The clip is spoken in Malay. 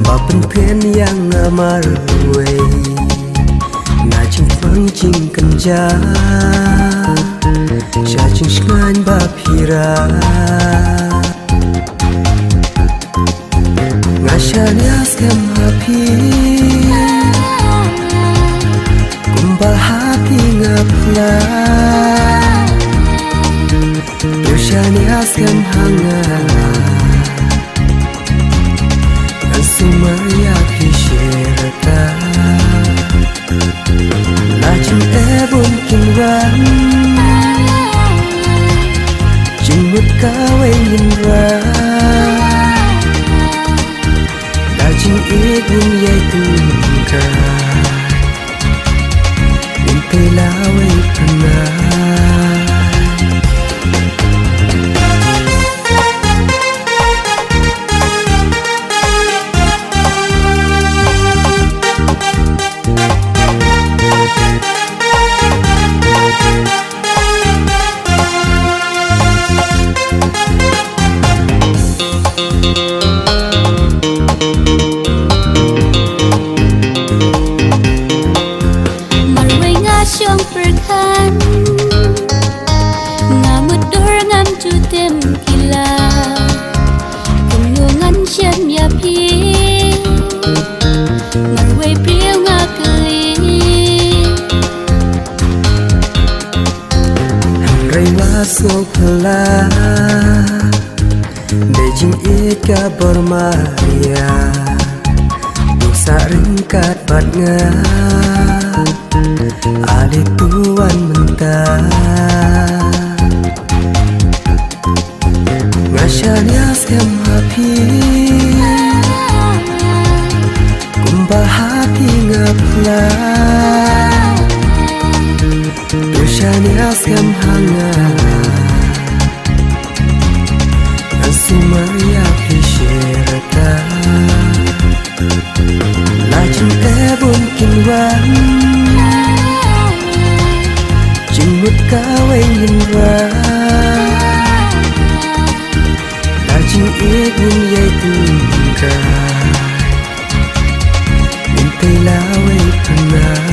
Bapen pen yang amarwe na ching phang ching kanja cha ching shkan ba phira nga shanyas kem happy kumba hati ngapla yo shanyas kem hanga Sumaya pisherata Lajim ebon kinran Jimut kawe yinra Lajim ibun yaitunka Impe lawe panai Syong perkan ngamut dor ngam cutem kila kumlungan syam ya pi marway priyo ngakli hangray waso pala Beijing ika bermaya dosa ringkat bat nga Ali tuan mentah Ngasanya sem happy Kumba hati ngapla Dosanya sem hanga Ansumaya pisherata Lajim ebon kinwan Jimut kawe yinra Lajing ibun yaitunka Impe lawe panai